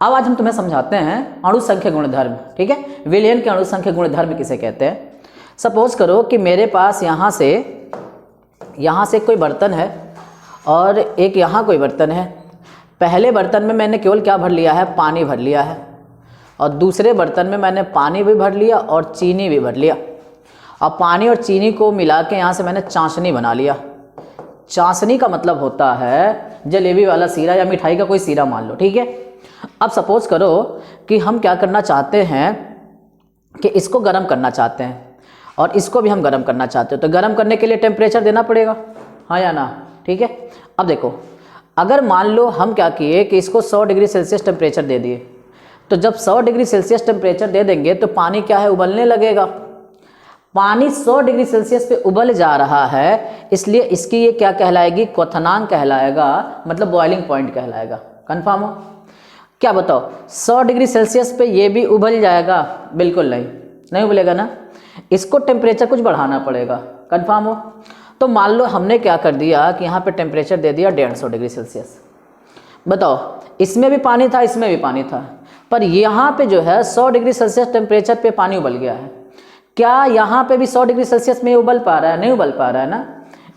अब आज हम तुम्हें समझाते हैं अणु संख्या गुणधर्म। ठीक है, विलयन के अणु संख्या गुणधर्म किसे कहते हैं। सपोज करो कि मेरे पास यहाँ से कोई बर्तन है और एक यहाँ कोई बर्तन है। पहले बर्तन में मैंने केवल क्या भर लिया है, पानी भर लिया है, और दूसरे बर्तन में मैंने पानी भी भर लिया और चीनी भी भर लिया। अब पानी और चीनी को मिला के यहाँ से मैंने चाशनी बना लिया। चाशनी का मतलब होता है जलेबी वाला सीरा या मिठाई का कोई सीरा मान लो। ठीक है, अब सपोज करो कि हम क्या करना चाहते हैं कि इसको गर्म करना चाहते हैं और इसको भी हम गर्म करना चाहते हो, तो गर्म करने के लिए टेम्परेचर देना पड़ेगा, हाँ या ना। ठीक है, अब देखो, अगर मान लो हम क्या किए कि इसको 100 डिग्री सेल्सियस टेम्परेचर दे दिए, तो जब 100 डिग्री सेल्सियस टेम्परेचर दे देंगे तो पानी क्या है, उबलने लगेगा। पानी 100 डिग्री सेल्सियस पे उबल जा रहा है, इसलिए इसकी ये क्या कहलाएगी, क्वथनांक कहलाएगा, मतलब बॉइलिंग पॉइंट कहलाएगा। कंफर्म हो? क्या बताओ, 100 डिग्री सेल्सियस पे ये भी उबल जाएगा? बिल्कुल नहीं उबलेगा ना, इसको टेम्परेचर कुछ बढ़ाना पड़ेगा। कंफर्म हो? तो मान लो हमने क्या कर दिया कि यहाँ पे टेम्परेचर दे दिया 150 डिग्री सेल्सियस। बताओ, इसमें भी पानी था, इसमें भी पानी था, पर यहाँ पे जो है 100 डिग्री सेल्सियस टेम्परेचर पे पानी उबल गया है। क्या यहाँ पे भी 100 डिग्री सेल्सियस में उबल पा रहा है? नहीं उबल पा रहा है ना।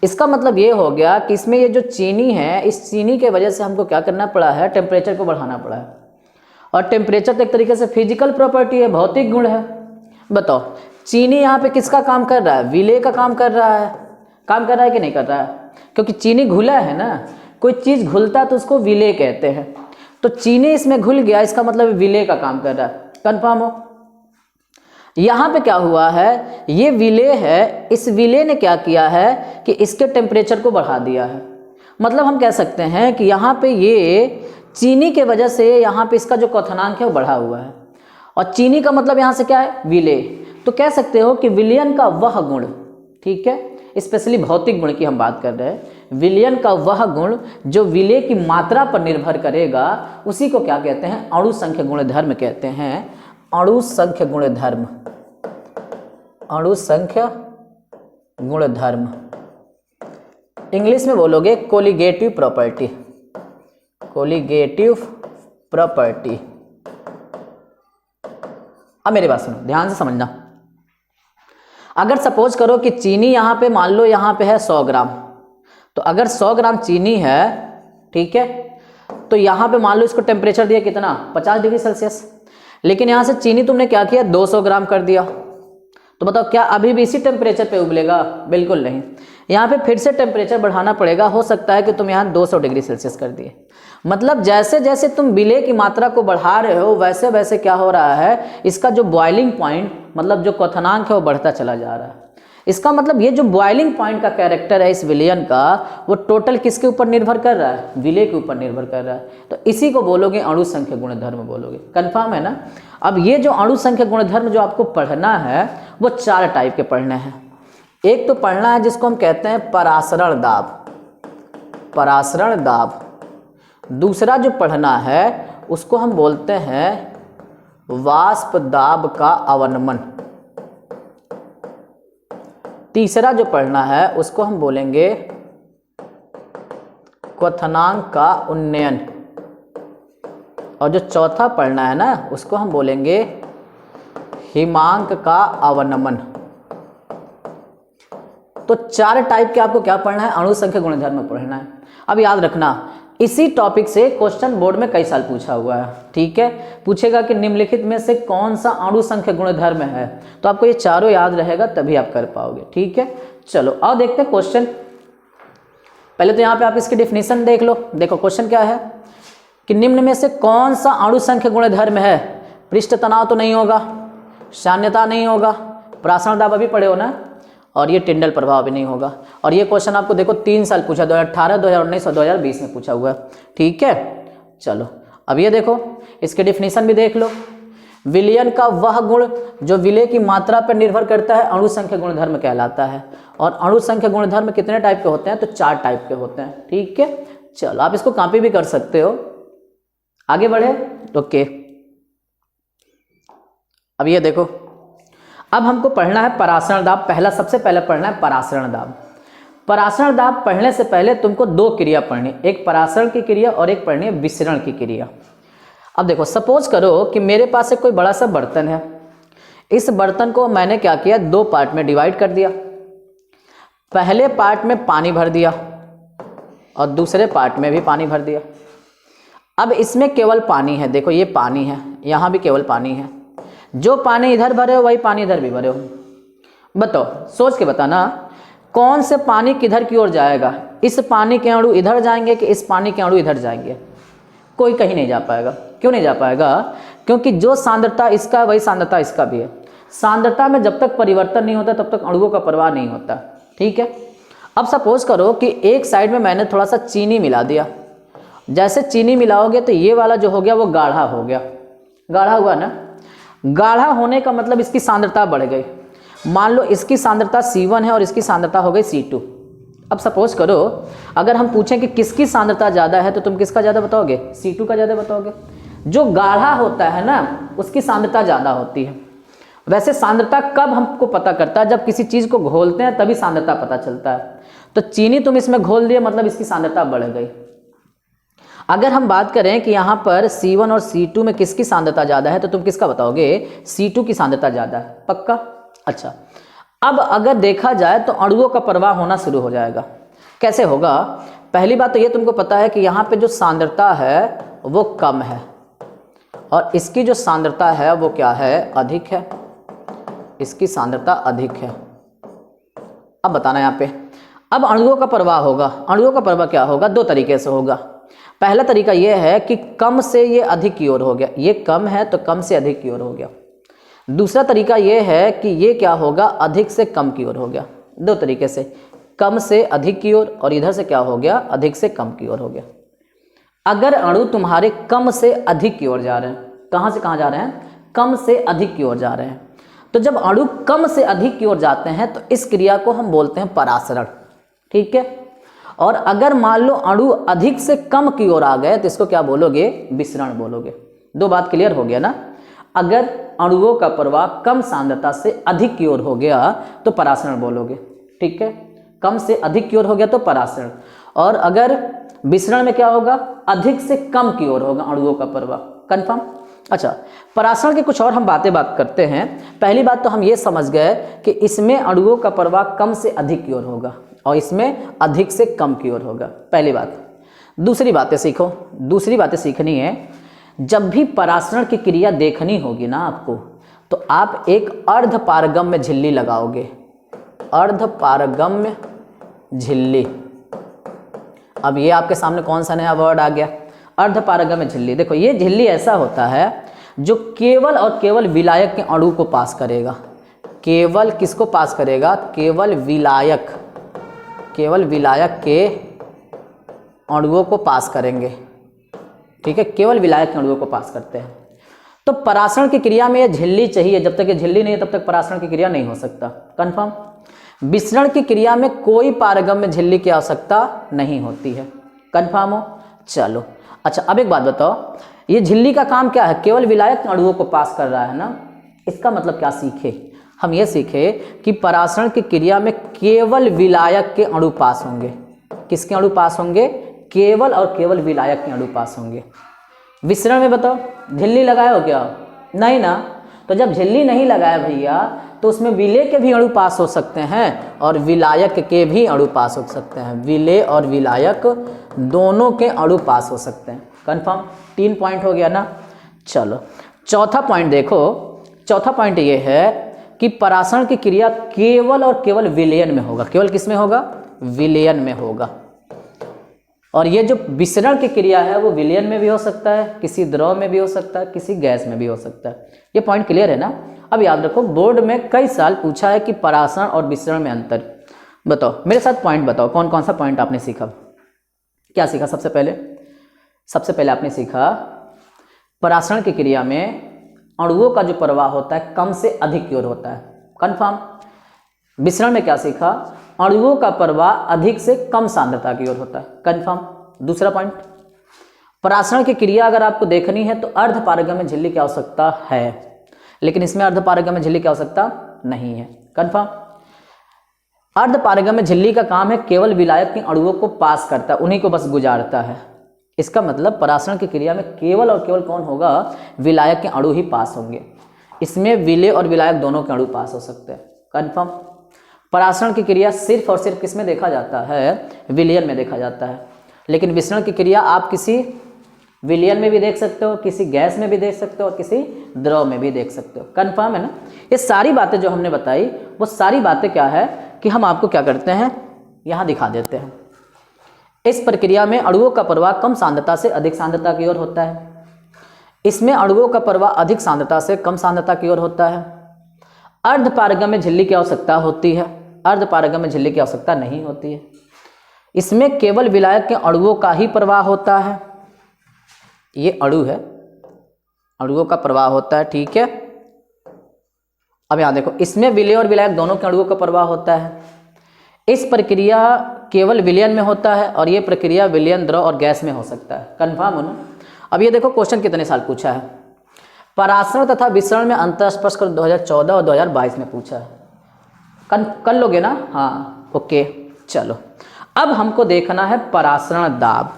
इसका मतलब ये हो गया कि इसमें ये जो चीनी है, इस चीनी के वजह से हमको क्या करना पड़ा है, टेम्परेचर को बढ़ाना पड़ा है। और टेम्परेचर तो एक तरीके से फिजिकल प्रॉपर्टी है, भौतिक गुण है। बताओ, चीनी यहाँ पे किसका काम कर रहा है, विलेय का काम कर रहा है। काम कर रहा है कि नहीं कर रहा है? क्योंकि चीनी घुला है ना, कोई चीज़ घुलता है तो उसको विलेय कहते हैं। तो चीनी इसमें घुल गया, इसका मतलब विलेय का काम कर रहा है। कंफर्म हो? यहाँ पे क्या हुआ है, ये विलेय है, इस विलेय ने क्या किया है कि इसके टेम्परेचर को बढ़ा दिया है। मतलब हम कह सकते हैं कि यहाँ पे ये चीनी के वजह से यहाँ पे इसका जो क्वथनांक है वो बढ़ा हुआ है। और चीनी का मतलब यहाँ से क्या है, विलेय। तो कह सकते हो कि विलयन का वह गुण, ठीक है, स्पेशली भौतिक गुण की हम बात कर रहे हैं, विलयन का वह गुण जो विलेय की मात्रा पर निर्भर करेगा, उसी को क्या कहते हैं, अणु संख्या गुणधर्म कहते हैं। अणु संख्या गुणधर्म, अणु संख्या गुणधर्म, इंग्लिश में बोलोगे कोलिगेटिव प्रॉपर्टी, कोलिगेटिव प्रॉपर्टी। अब मेरी बात सुनो, ध्यान से समझना। अगर सपोज करो कि चीनी यहाँ पे मान लो यहाँ पे है 100 ग्राम, तो अगर 100 ग्राम चीनी है, ठीक है, तो यहाँ पे मान लो इसको टेम्परेचर दिया कितना, 50 डिग्री सेल्सियस। लेकिन यहाँ से चीनी तुमने क्या किया, 200 ग्राम कर दिया। तो बताओ, क्या अभी भी इसी टेम्परेचर पे उबलेगा? बिल्कुल नहीं, यहाँ पे फिर से टेम्परेचर बढ़ाना पड़ेगा। हो सकता है कि तुम यहाँ 200 डिग्री सेल्सियस कर दिए। मतलब जैसे जैसे तुम विलेय की मात्रा को बढ़ा रहे हो, वैसे वैसे क्या हो रहा है, इसका जो बॉइलिंग पॉइंट, मतलब जो क्वथनांक है, वो बढ़ता चला जा रहा है। इसका मतलब ये जो बॉइलिंग पॉइंट का कैरेक्टर है इस विलयन का, वो टोटल किसके ऊपर निर्भर कर रहा है, विलेय के ऊपर निर्भर कर रहा है। तो इसी को बोलोगे अणु संख्या गुणधर्म बोलोगे। कंफर्म है ना? अब ये जो अणु संख्या गुणधर्म जो आपको पढ़ना है, वो 4 टाइप के पढ़ने हैं। एक तो पढ़ना है जिसको हम कहते हैं परासरण दाब, परासरण दाब। दूसरा जो पढ़ना है उसको हम बोलते हैं वाष्प दाब का अवनमन। तीसरा जो पढ़ना है उसको हम बोलेंगे क्वथनांक का उन्नयन। और जो चौथा पढ़ना है ना, उसको हम बोलेंगे हिमांक का अवनमन। तो 4 टाइप के आपको क्या पढ़ना है, अणु संख्या गुणधर्म पढ़ना है। अब याद रखना, इसी टॉपिक से क्वेश्चन बोर्ड में कई साल पूछा हुआ है। ठीक है, पूछेगा कि निम्नलिखित में से कौन सा अणु संख्या गुणधर्म है, तो आपको ये चारों याद रहेगा तभी आप कर पाओगे। ठीक है, चलो आओ देखते हैं क्वेश्चन। पहले तो यहाँ पे आप इसकी डेफिनेशन देख लो। देखो क्वेश्चन क्या है कि निम्न में से कौन सा अणु संख्या गुणधर्म है। पृष्ठ तनाव तो नहीं होगा, सान्यता नहीं होगा, परासरण दाब अभी पढ़े हो ना, और ये टिंडल प्रभाव भी नहीं होगा। और ये क्वेश्चन आपको देखो 3 साल पूछा, 2018, 2019 और 2020 में पूछा हुआ है। ठीक है, चलो अब ये देखो, इसके डिफिनीशन भी देख लो। विलयन का वह गुण जो विलेय की मात्रा पर निर्भर करता है, अणु संख्या गुणधर्म कहलाता है। और अणु संख्या गुणधर्म कितने टाइप के होते हैं, तो 4 टाइप के होते हैं। ठीक है, चलो आप इसको कॉपी भी कर सकते हो। आगे बढ़े, ओके। अब ये देखो, अब हमको पढ़ना है परासरण दाब। पहला सबसे पहले पढ़ना है परासरण दाब। परासरण दाब पढ़ने से पहले तुमको 2 क्रिया पढ़नी, एक परासरण की क्रिया और एक पढ़नी है विसरण की क्रिया। अब देखो, सपोज करो कि मेरे पास एक कोई बड़ा सा बर्तन है। इस बर्तन को मैंने क्या किया, दो पार्ट में डिवाइड कर दिया। पहले पार्ट में पानी भर दिया और दूसरे पार्ट में भी पानी भर दिया। अब इसमें केवल पानी है, देखो ये पानी है, यहाँ भी केवल पानी है। जो पानी इधर भरे हो वही पानी इधर भी भरे हो। बताओ, सोच के बताना, कौन से पानी किधर की ओर जाएगा? इस पानी के अणु इधर जाएंगे कि इस पानी के अणु इधर जाएंगे? कोई कहीं नहीं जा पाएगा। क्यों नहीं जा पाएगा? क्योंकि जो सांद्रता इसका है वही सांद्रता इसका भी है। सांद्रता में जब तक परिवर्तन नहीं होता तब तक अणुओं का प्रवाह नहीं होता। ठीक है। अब सपोज करो कि एक साइड में मैंने थोड़ा सा चीनी मिला दिया। जैसे चीनी मिलाओगे तो ये वाला जो हो गया वो गाढ़ा हो गया। गाढ़ा हुआ ना? गाढ़ा होने का मतलब इसकी सांद्रता बढ़ गई। मान लो इसकी सांद्रता C1 है और इसकी सांद्रता हो गई C2। अब सपोज करो अगर हम पूछें कि किसकी सांद्रता ज़्यादा है तो तुम किसका ज़्यादा बताओगे? C2 का ज़्यादा बताओगे। जो गाढ़ा होता है ना उसकी सांद्रता ज़्यादा होती है। वैसे सांद्रता कब हमको पता करता है? जब किसी चीज़ को घोलते हैं तभी सांद्रता पता चलता है। तो चीनी तुम इसमें घोल दिए मतलब इसकी सांद्रता बढ़ गई। अगर हम बात करें कि यहाँ पर C1 और C2 में किसकी सांद्रता ज़्यादा है तो तुम किसका बताओगे? C2 की सांद्रता ज़्यादा है। पक्का? अच्छा, अब अगर देखा जाए तो अणुओं का प्रवाह होना शुरू हो जाएगा। कैसे होगा? पहली बात तो ये तुमको पता है कि यहाँ पे जो सांद्रता है वो कम है और इसकी जो सांद्रता है वो क्या है? अधिक है। इसकी सांद्रता अधिक है। अब बताना यहाँ पे, अब अणुओं का प्रवाह होगा। अणुओं का प्रवाह क्या होगा? दो तरीके से होगा। पहला तरीका ये है कि कम से ये अधिक की ओर हो गया, ये कम है तो कम से अधिक की ओर हो गया। दूसरा तरीका ये है कि ये क्या होगा? अधिक से कम की ओर हो गया। दो तरीके से, कम से अधिक की ओर और इधर से क्या हो गया? अधिक से कम की ओर हो गया। अगर अणु तुम्हारे कम से अधिक की ओर जा रहे हैं, कहाँ से कहाँ जा रहे हैं? कम से अधिक की ओर जा रहे हैं। तो जब अणु कम से अधिक की ओर जाते हैं तो इस क्रिया को हम बोलते हैं परासरण। ठीक है। और अगर मान लो अणु अधिक से कम की ओर आ गए तो इसको क्या बोलोगे? विसरण बोलोगे। दो बात क्लियर हो गया ना? अगर अणुओं का प्रवाह कम सांद्रता से अधिक की ओर हो गया तो परासरण बोलोगे। ठीक है। कम से अधिक की ओर हो गया तो परासरण। और अगर विसरण में क्या होगा? अधिक से कम की ओर होगा अणुओं का प्रवाह। कंफर्म? अच्छा, परासरण की कुछ और हम बात करते हैं। पहली बात तो हम ये समझ गए कि इसमें अणुओं का प्रवाह कम से अधिक की ओर होगा और इसमें अधिक से कम की ओर होगा। पहली बात। दूसरी बातें सीखो। दूसरी बातें सीखनी है, जब भी परासरण की क्रिया देखनी होगी ना आपको, तो आप एक अर्धपारगम्य झिल्ली लगाओगे। अर्धपारगम्य झिल्ली। अब ये आपके सामने कौन सा नया वर्ड आ गया? अर्धपारगम्य झिल्ली। देखो, ये झिल्ली ऐसा होता है जो केवल और केवल विलायक के अणु को पास करेगा। केवल किसको पास करेगा? केवल विलायक। केवल विलायक के अणुओं को पास करेंगे। ठीक है, केवल विलायक के अणुओं को पास करते हैं। तो परासरण की क्रिया में ये झिल्ली चाहिए। जब तक ये झिल्ली नहीं है तब तक परासरण की क्रिया नहीं हो सकता। कंफर्म? विसरण की क्रिया में कोई पारगम्य झिल्ली की आवश्यकता नहीं होती है। कंफर्म हो? चलो अच्छा, अब एक बात बताओ, ये झिल्ली का काम क्या है? केवल विलायक के अणुओं को पास कर रहा है ना। इसका मतलब क्या सीखे? हम ये सीखे कि परासरण की क्रिया में केवल विलायक के अणु पास होंगे। किसके अणु पास होंगे? केवल और केवल विलायक के अणु पास होंगे। विसरण में बताओ, झिल्ली लगाए हो क्या? नहीं ना। तो जब झिल्ली नहीं लगाया भैया तो उसमें विलेय के भी अणु पास हो सकते हैं और विलायक के भी अणु पास हो सकते हैं। विलेय और विलायक दोनों के अणु पास हो सकते हैं। कंफर्म? 3 पॉइंट हो गया ना। चलो चौथा पॉइंट देखो। चौथा पॉइंट ये है कि परासरण की क्रिया केवल और केवल विलयन में होगा। केवल किस में होगा? विलयन में होगा। और ये जो विसरण की क्रिया है वो विलयन में भी हो सकता है, किसी द्रव में भी हो सकता है, किसी गैस में भी हो सकता है। ये पॉइंट क्लियर है ना? अब याद रखो, बोर्ड में कई साल पूछा है कि परासरण और विसरण में अंतर बताओ। मेरे साथ पॉइंट बताओ, कौन कौन सा पॉइंट आपने सीखा? क्या सीखा? सबसे पहले आपने सीखा परासरण की क्रिया में अणुओं का जो प्रवाह होता है कम से अधिक की ओर होता है। कंफर्म? विसरण में क्या सीखा? अणुओं का प्रवाह अधिक से कम सांद्रता की ओर होता है। कंफर्म? दूसरा पॉइंट, परासरण की क्रिया अगर आपको देखनी है तो अर्धपारगम्य झिल्ली की आवश्यकता है, लेकिन इसमें अर्धपारगम्य झिल्ली की आवश्यकता नहीं है। कंफर्म? अर्धपारगम्य झिल्ली का काम है केवल विलायक के अणुओं को पास करता है, उन्हीं को बस गुजारता है। इसका मतलब परासरण की क्रिया में केवल और केवल कौन होगा, विलायक के अणु ही पास होंगे। इसमें विलेय और विलायक दोनों के अणु पास हो सकते हैं, कंफर्म। परासरण की क्रिया सिर्फ और सिर्फ किस में देखा जाता है, विलयन में देखा जाता है। लेकिन विसरण की क्रिया आप किसी विलयन में भी देख सकते हो, किसी गैस में भी देख सकते हो और किसी द्रव में भी देख सकते हो, कंफर्म है ना। ये सारी बातें जो हमने बताई वो सारी बातें क्या है कि हम आपको क्या करते हैं, यहाँ दिखा देते हैं। इस प्रक्रिया में अणुओं का प्रवाह कम सांद्रता से अधिक सांद्रता की ओर होता है। इसमें अणुओं का प्रवाह अधिक सांद्रता से कम सांद्रता की ओर होता है। अर्धपारगम्य झिल्ली की आवश्यकता होती है, अर्धपारगम्य झिल्ली की आवश्यकता नहीं होती है। इसमें केवल विलायक के अणुओं का ही प्रवाह होता है। ये अणु है, अणुओं का प्रवाह होता है, ठीक है। अब यहाँ देखो, इसमें विलेय और विलायक दोनों के अणुओं का प्रवाह होता है। इस प्रक्रिया केवल विलयन में होता है और ये प्रक्रिया विलयन, द्रव और गैस में हो सकता है, कंफर्म हो ना। अब ये देखो क्वेश्चन कितने साल पूछा है, परासरण तथा विसरण में अंतर स्पष्ट कर 2014 और 2022 में पूछा है। कर लोगे ना, हाँ ओके। चलो अब हमको देखना है परासरण दाब।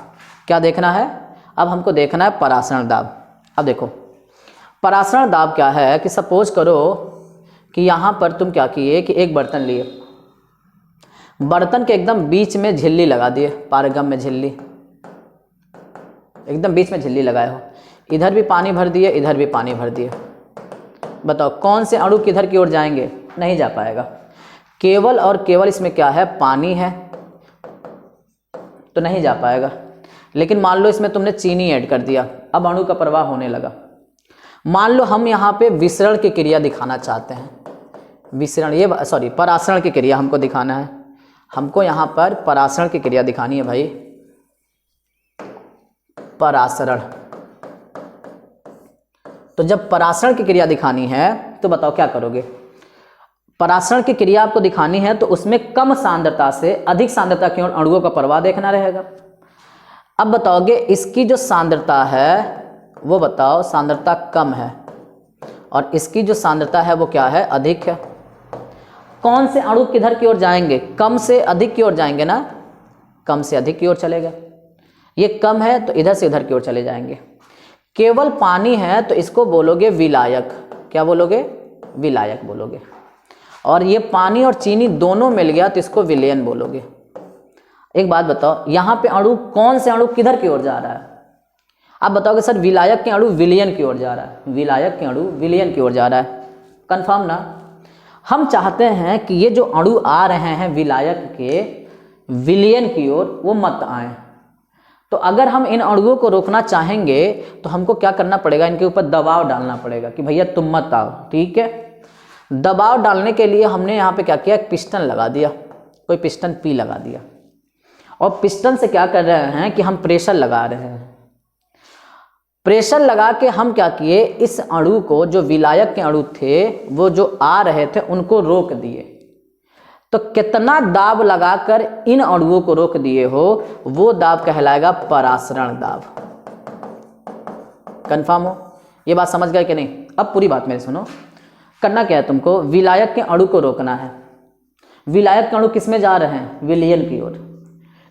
क्या देखना है, अब हमको देखना है परासरण दाब। अब देखो परासरण दाब क्या है कि सपोज करो कि यहाँ पर तुम क्या किए कि एक बर्तन लिए, बर्तन के एकदम बीच में झिल्ली लगा दिए, पारगम्य झिल्ली, एकदम बीच में झिल्ली लगाए हो, इधर भी पानी भर दिए इधर भी पानी भर दिए। बताओ कौन से अणु किधर की ओर जाएंगे, नहीं जा पाएगा। केवल और केवल इसमें क्या है, पानी है, तो नहीं जा पाएगा। लेकिन मान लो इसमें तुमने चीनी ऐड कर दिया, अब अणु का प्रवाह होने लगा। मान लो हम यहाँ पे विसरण की क्रिया दिखाना चाहते हैं, विसरण ये सॉरी परासरण की क्रिया हमको दिखाना है, हमको यहाँ पर परासरण की क्रिया दिखानी है भाई, परासरण। तो जब परासरण की क्रिया दिखानी है तो बताओ क्या करोगे, परासरण की क्रिया आपको दिखानी है तो उसमें कम सांद्रता से अधिक सांद्रता की ओर अणुओं का प्रवाह देखना रहेगा। अब बताओगे इसकी जो सांद्रता है वो बताओ सांद्रता कम है और इसकी जो सांद्रता है वो क्या है, अधिक है। कौन से अणु किधर की ओर जाएंगे, कम से अधिक की ओर जाएंगे ना, कम से अधिक की ओर चलेगा। ये कम है तो इधर से इधर की ओर चले जाएंगे। केवल पानी है तो इसको बोलोगे विलायक, क्या बोलोगे, विलायक बोलोगे। और ये पानी और चीनी दोनों मिल गया तो इसको विलयन बोलोगे। एक बात बताओ, यहाँ पे अणु कौन से अणु किधर की ओर जा रहा है, आप बताओगे सर विलायक के अणु विलयन की ओर जा रहा है, विलायक के अणु विलयन की ओर जा रहा है, कंफर्म ना। हम चाहते हैं कि ये जो अणु आ रहे हैं विलायक के विलयन की ओर वो मत आए। तो अगर हम इन अणुओं को रोकना चाहेंगे तो हमको क्या करना पड़ेगा, इनके ऊपर दबाव डालना पड़ेगा कि भैया तुम मत आओ, ठीक है। दबाव डालने के लिए हमने यहाँ पे क्या किया, एक पिस्टन लगा दिया, कोई पिस्टन पी लगा दिया, और पिस्टन से क्या कर रहे हैं कि हम प्रेशर लगा रहे हैं। प्रेशर लगा के हम क्या किए, इस अणु को, जो विलायक के अणु थे वो जो आ रहे थे उनको रोक दिए। तो कितना दाब लगाकर इन अणुओं को रोक दिए हो वो दाब कहलाएगा परासरण दाब, कंफर्म हो। ये बात समझ गए कि नहीं। अब पूरी बात मेरी सुनो, करना क्या है तुमको, विलायक के अणु को रोकना है। विलायक के अणु किस में जा रहे हैं, विलयन की ओर।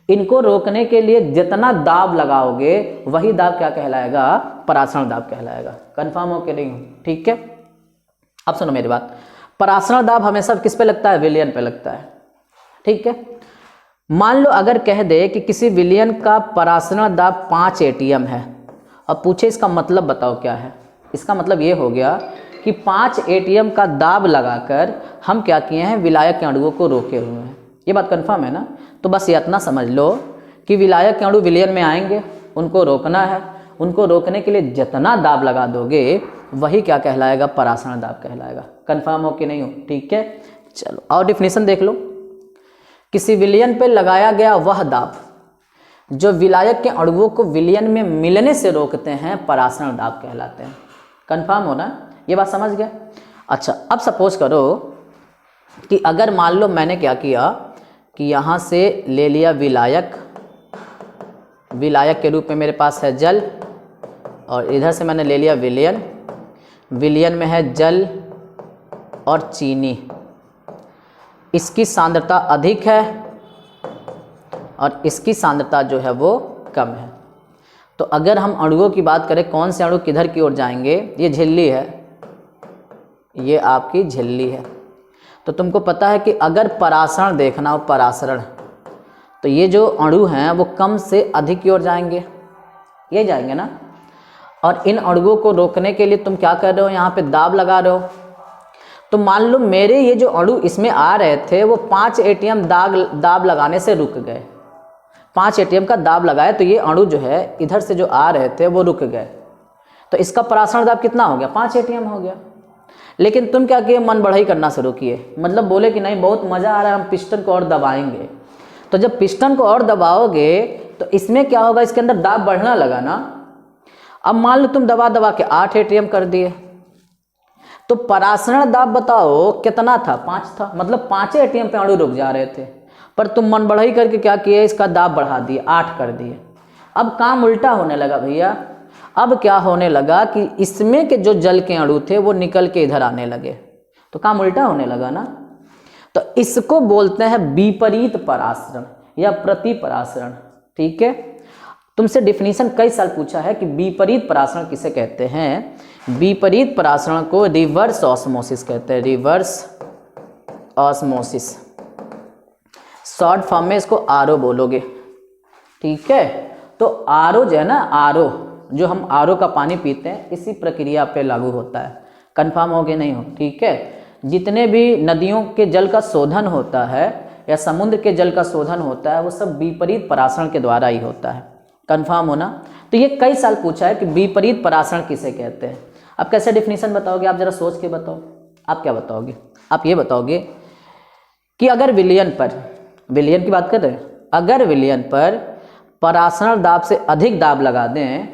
इनको रोकने के लिए जितना दाब लगाओगे वही दाब क्या कहलाएगा, परासरण दाब कहलाएगा, कंफर्म हो कि नहीं हो, ठीक है। अब सुनो मेरी बात, परासरण दाब हमेशा किस पे लगता है, विलयन पे लगता है, ठीक है। मान लो अगर कह दे कि किसी विलयन का परासरण दाब 5 ATM है, अब पूछे इसका मतलब बताओ क्या है। इसका मतलब ये हो गया कि 5 ATM का दाब लगाकर हम क्या किए हैं, विलायक के अणुओं को रोके हुए हैं। ये बात कंफर्म है ना। तो बस ये इतना समझ लो कि विलायक के अणु विलयन में आएंगे, उनको रोकना है, उनको रोकने के लिए जितना दाब लगा दोगे वही क्या कहलाएगा, परासरण दाब कहलाएगा, कंफर्म हो कि नहीं हो, ठीक है। चलो और डिफिनीशन देख लो, किसी विलयन पे लगाया गया वह दाब जो विलायक के अणुओं को विलयन में मिलने से रोकते हैं परासरण दाब कहलाते हैं, कंफर्म हो ना। ये बात समझ गया। अच्छा अब सपोज करो कि अगर मान लो मैंने क्या किया कि यहाँ से ले लिया विलायक, विलायक के रूप में मेरे पास है जल, और इधर से मैंने ले लिया विलयन, विलयन में है जल और चीनी, इसकी सांद्रता अधिक है और इसकी सांद्रता जो है वो कम है। तो अगर हम अणुओं की बात करें, कौन से अणु किधर की ओर जाएंगे, ये झिल्ली है, ये आपकी झिल्ली है। तो तुमको पता है कि अगर परासरण देखना हो, परासरण, तो ये जो अणु हैं वो कम से अधिक की ओर जाएंगे, ये जाएंगे ना। और इन अणुओं को रोकने के लिए तुम क्या कर रहे हो, यहाँ पे दाब लगा रहे हो। तो मान लो मेरे ये जो अणु इसमें आ रहे थे वो 5 एटीएम दाब लगाने से रुक गए, 5 एटीएम का दाब लगाए तो ये अणु जो है इधर से जो आ रहे थे वो रुक गए, तो इसका परासरण दाब कितना हो गया, 5 एटीएम हो गया। लेकिन तुम क्या किए, मन बढ़ाई करना शुरू किए, मतलब बोले कि नहीं बहुत मज़ा आ रहा है, हम पिस्टन को और दबाएंगे। तो जब पिस्टन को और दबाओगे तो इसमें क्या होगा, इसके अंदर दाब बढ़ना लगा ना। अब मान लो तुम दबा दबा के 8 एटीएम कर दिए, तो परासरण दाब बताओ कितना था, 5 था, मतलब 5 एटीएम पे अणु रुक जा रहे थे। पर तुम मन बढ़ाई करके क्या किए, इसका दाब बढ़ा दिए, 8 कर दिए। अब काम उल्टा होने लगा भैया। अब क्या होने लगा कि इसमें के जो जल के अणु थे वो निकल के इधर आने लगे, तो काम उल्टा होने लगा ना। तो इसको बोलते हैं विपरीत परासरण या प्रतिपरासरण। ठीक है, तुमसे डिफिनीशन कई साल पूछा है कि विपरीत परासरण किसे कहते हैं। विपरीत परासरण को रिवर्स ऑस्मोसिस कहते हैं, रिवर्स ऑस्मोसिस। शॉर्ट फॉर्म में इसको आरओ बोलोगे। ठीक है, तो आरओ जो है ना, आरओ जो हम आरओ का पानी पीते हैं इसी प्रक्रिया पे लागू होता है। कंफर्म हो गए नहीं हो। ठीक है, जितने भी नदियों के जल का शोधन होता है या समुद्र के जल का शोधन होता है वो सब विपरीत परासरण के द्वारा ही होता है। कंफर्म होना। तो ये कई साल पूछा है कि विपरीत परासरण किसे कहते हैं। अब कैसे डिफिनीशन बताओगे, आप जरा सोच के बताओ। आप क्या बताओगे, आप ये बताओगे कि अगर विलयन पर, विलयन की बात कर रहे हैं, अगर विलयन पर परासरण दाब से अधिक दाब लगा दें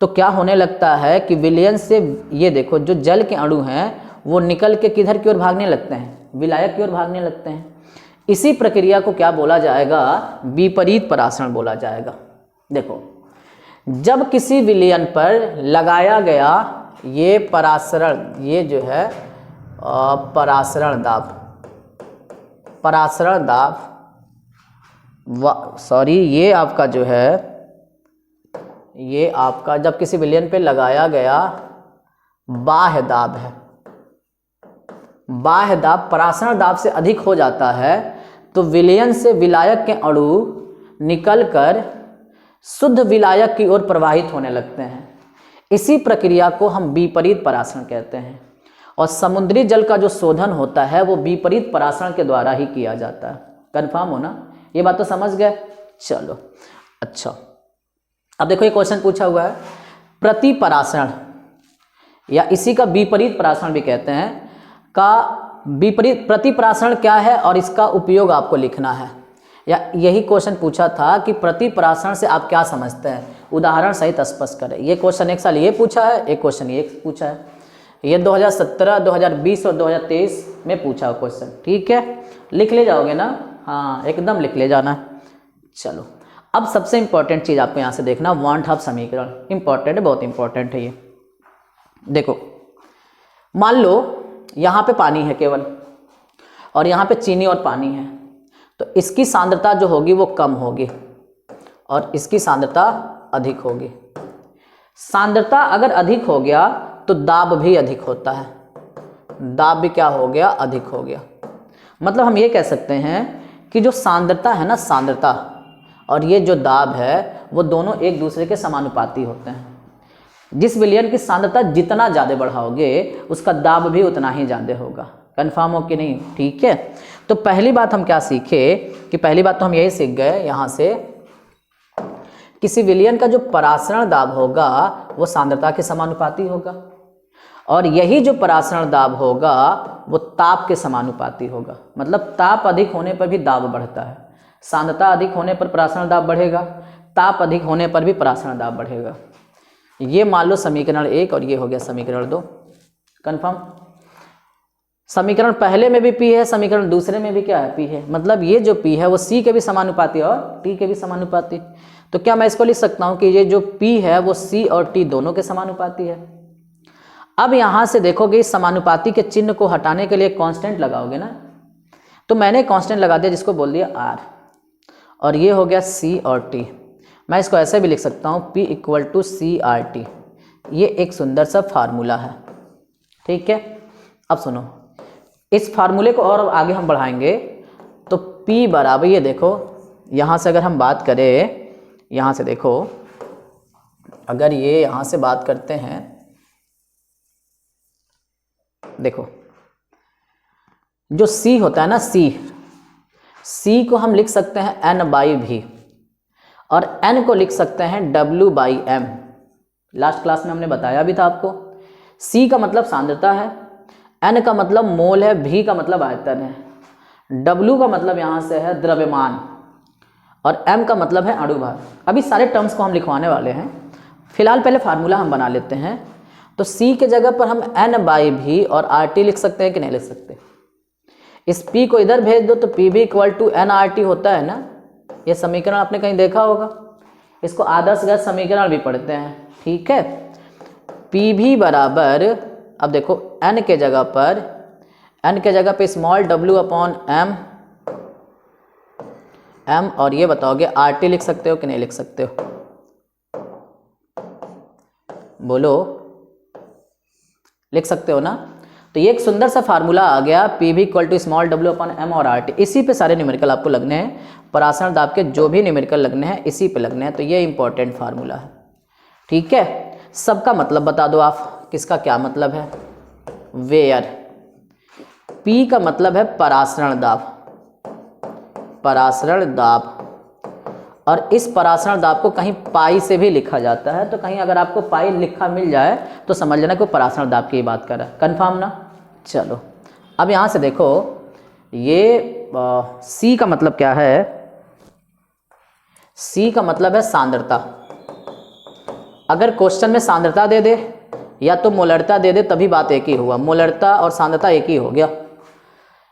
तो क्या होने लगता है कि विलयन से, ये देखो जो जल के अणु हैं वो निकल के किधर की ओर भागने लगते हैं, विलायक की ओर भागने लगते हैं। इसी प्रक्रिया को क्या बोला जाएगा, विपरीत परासरण बोला जाएगा। देखो जब किसी विलयन पर लगाया गया ये परासरण, ये जो है परासरण दाब, परासरण दाब, सॉरी ये आपका जो है, ये आपका जब किसी विलयन पे लगाया गया बाह्य दाब है, बाह्य दाब परासरण दाब से अधिक हो जाता है तो विलयन से विलायक के अणु निकलकर शुद्ध विलायक की ओर प्रवाहित होने लगते हैं। इसी प्रक्रिया को हम विपरीत परासरण कहते हैं। और समुद्री जल का जो शोधन होता है वो विपरीत परासरण के द्वारा ही किया जाता है। कंफर्म हो ना, ये बात तो समझ गए। चलो अच्छा, अब देखो ये क्वेश्चन पूछा हुआ है प्रतिपरासरण या इसी का विपरीत परासरण भी कहते हैं का विपरीत प्रतिपरासरण क्या है और इसका उपयोग आपको लिखना है। या यही क्वेश्चन पूछा था कि प्रतिपरासरण से आप क्या समझते हैं, उदाहरण सहित स्पष्ट करें। ये क्वेश्चन एक साल ये पूछा है, एक क्वेश्चन ये पूछा है। ये 2017, 2020 और 2023 में पूछा हुआ क्वेश्चन। ठीक है, लिख ले जाओगे ना, हाँ एकदम लिख ले जाना। चलो अब सबसे इंपॉर्टेंट चीज़ आपको यहाँ से देखना, वान हाफ समीकरण इंपॉर्टेंट है, बहुत इंपॉर्टेंट है ये। देखो मान लो यहाँ पे पानी है केवल और यहाँ पे चीनी और पानी है, तो इसकी सांद्रता जो होगी वो कम होगी और इसकी सांद्रता अधिक होगी। सांद्रता अगर अधिक हो गया तो दाब भी अधिक होता है, दाब भी क्या हो गया, अधिक हो गया। मतलब हम ये कह सकते हैं कि जो सांद्रता है ना, सांद्रता और ये जो दाब है वो दोनों एक दूसरे के समानुपाती होते हैं। जिस विलयन की सांद्रता जितना ज़्यादा बढ़ाओगे उसका दाब भी उतना ही ज़्यादा होगा। कंफर्म हो कि नहीं। ठीक है, तो पहली बात हम क्या सीखे कि पहली बात तो हम यही सीख गए यहाँ से, किसी विलयन का जो परासरण दाब होगा वो सांद्रता के समानुपाती होगा और यही जो परासरण दाब होगा वो ताप के समानुपाती होगा। मतलब ताप अधिक होने पर भी दाब बढ़ता है, सांद्रता अधिक होने पर परासरण दाब बढ़ेगा, ताप अधिक होने पर भी परासरण दाब बढ़ेगा। ये मान लो समीकरण 1 और ये हो गया समीकरण 2। कंफर्म। समीकरण पहले में भी P है, समीकरण दूसरे में भी क्या है, P है। मतलब ये जो P है वो C के भी समानुपाती और T के भी समानुपाती। तो क्या मैं इसको लिख सकता हूँ कि ये जो P है वो C और T दोनों के समानुपाती है। अब यहाँ से देखोगे इस समानुपाती के चिन्ह को हटाने के लिए कांस्टेंट लगाओगे ना, तो मैंने कांस्टेंट लगा दिया जिसको बोल दिया R और ये हो गया C और T। मैं इसको ऐसे भी लिख सकता हूँ P इक्वल टू CRT। ये एक सुंदर सा फार्मूला है, ठीक है। अब सुनो, इस फार्मूले को और आगे हम बढ़ाएंगे तो P बराबर, ये देखो यहाँ से अगर हम बात करें, यहाँ से देखो, अगर ये यहाँ से बात करते हैं, देखो जो C होता है ना, C को हम लिख सकते हैं N/V और N को लिख सकते हैं W/M। लास्ट क्लास में हमने बताया भी था आपको। C का मतलब सांद्रता है, N का मतलब मोल है, V का मतलब आयतन है, W का मतलब यहाँ से है द्रव्यमान और M का मतलब है अणु भार। अभी सारे टर्म्स को हम लिखवाने वाले हैं, फिलहाल पहले फार्मूला हम बना लेते हैं। तो C के जगह पर हम N/V और RT लिख सकते हैं कि नहीं लिख सकते? इस P को इधर भेज दो तो PV इक्वल टू NRT होता है ना। ये समीकरण आपने कहीं देखा होगा, इसको आदर्श गैस समीकरण भी पढ़ते हैं, ठीक है। PV बराबर, अब देखो N के जगह पर स्मॉल W/M, और ये बताओगे RT लिख सकते हो कि नहीं लिख सकते हो? बोलो, लिख सकते हो ना। तो ये एक सुंदर सा फार्मूला आ गया, PV equal to small W/M और RT। इसी पे सारे न्यूमेरिकल आपको लगने हैं, परासरण दाब के जो भी न्यूमेरिकल लगने हैं इसी पे लगने हैं। तो ये इंपॉर्टेंट फार्मूला है, ठीक है। सबका मतलब बता दो आप, किसका क्या मतलब है? वेयर। P का मतलब है परासरण दाब, और इस परासरण दाब को कहीं पाई से भी लिखा जाता है। तो कहीं अगर आपको पाई लिखा मिल जाए तो समझ लेना कि परासरण दाब की बात कर रहा है, कन्फर्म ना। चलो अब यहाँ से देखो, ये C का मतलब क्या है? C का मतलब है सांद्रता। अगर क्वेश्चन में सांद्रता दे दे या तो मोलरता दे दे तभी बात एक ही हुआ, मोलरता और सांद्रता एक ही हो गया।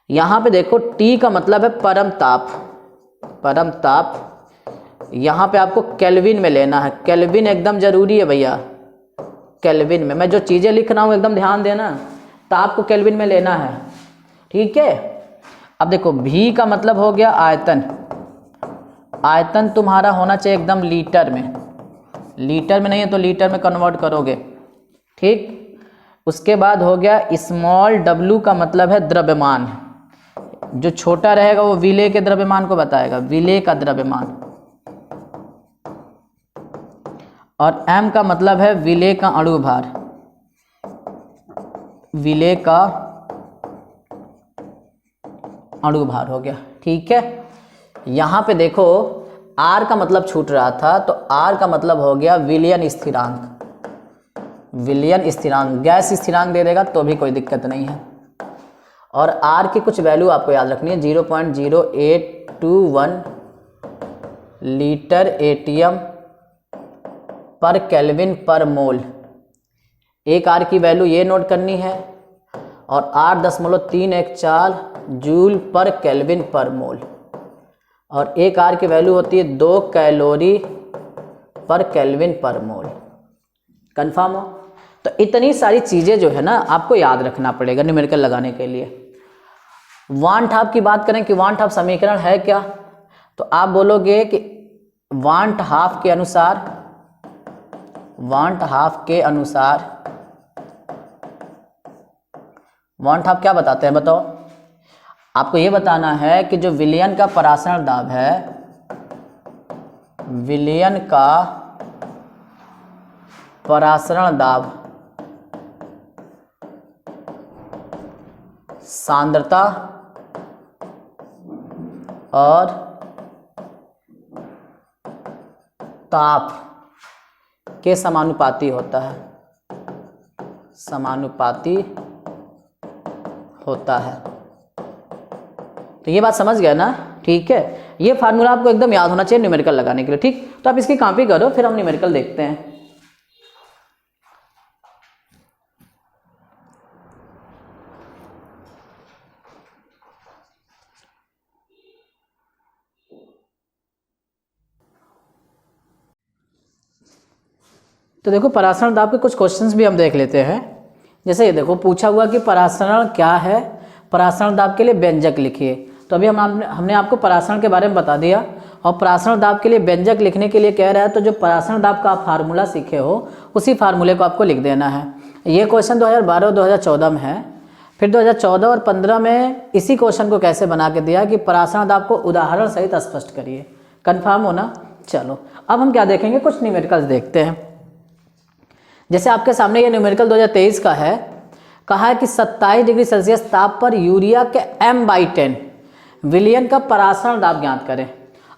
यहाँ पे देखो T का मतलब है परम ताप। यहाँ पे आपको केल्विन में लेना है, केल्विन एकदम जरूरी है भैया। केल्विन में मैं जो चीज़ें लिख रहा हूँ एकदम ध्यान देना, ताप को केल्विन में लेना है, ठीक है। अब देखो V का मतलब हो गया आयतन। आयतन तुम्हारा होना चाहिए एकदम लीटर में नहीं है तो लीटर में कन्वर्ट करोगे, ठीक। उसके बाद हो गया स्मॉल W का मतलब है द्रव्यमान। जो छोटा रहेगा वो विलेय के द्रव्यमान को बताएगा, विलेय का द्रव्यमान। और M का मतलब है विलेय का अणु भार, विलेय का अणु भार हो गया, ठीक है। यहाँ पे देखो R का मतलब छूट रहा था, तो R का मतलब हो गया विलयन स्थिरांक। गैस स्थिरांक दे देगा तो भी कोई दिक्कत नहीं है। और R की कुछ वैल्यू आपको याद रखनी है, 0.0821 लीटर एटीएम पर केल्विन पर मोल। एक R की वैल्यू ये नोट करनी है, और 8.314 जूल पर केल्विन पर मोल। और एक R की वैल्यू होती है 2 कैलोरी पर केल्विन पर मोल। कन्फर्म हो? तो इतनी सारी चीज़ें जो है ना आपको याद रखना पड़ेगा न्यूमेरिकल लगाने के लिए। वांट हाफ की बात करें कि वांट हाफ समीकरण है क्या, तो आप बोलोगे कि वांट हाफ के वांट हाफ क्या बताते हैं बताओ? आपको ये बताना है कि जो विलयन का परासरण दाब है, विलयन का परासरण दाब सांद्रता और ताप के समानुपाती होता है, तो ये बात समझ गया ना, ठीक है। ये फार्मूला आपको एकदम याद होना चाहिए न्यूमेरिकल लगाने के लिए, ठीक। तो आप इसकी कॉपी करो, फिर हम न्यूमेरिकल देखते हैं। तो देखो परासरण दाब के कुछ क्वेश्चंस भी हम देख लेते हैं। जैसे ये देखो पूछा हुआ कि परासरण क्या है, परासरण दाब के लिए व्यंजक लिखिए। तो अभी हमने आपको परासरण के बारे में बता दिया और परासरण दाब के लिए व्यंजक लिखने के लिए कह रहा है, तो जो परासरण दाब का आप फार्मूला सीखे हो उसी फार्मूले को आपको लिख देना है। ये क्वेश्चन 2012 और 2014 में है। फिर 2014 और 15 में इसी क्वेश्चन को कैसे बना के दिया कि परासरण दाब को उदाहरण सहित स्पष्ट करिए। कंफर्म हो ना? चलो अब हम क्या देखेंगे, कुछ न्यूमेरिकल्स देखते हैं। जैसे आपके सामने ये न्यूमेरिकल 2023 का है। कहा है कि 27 डिग्री सेल्सियस ताप पर यूरिया के m/10 विलयन का परासरण दाब ज्ञात करें,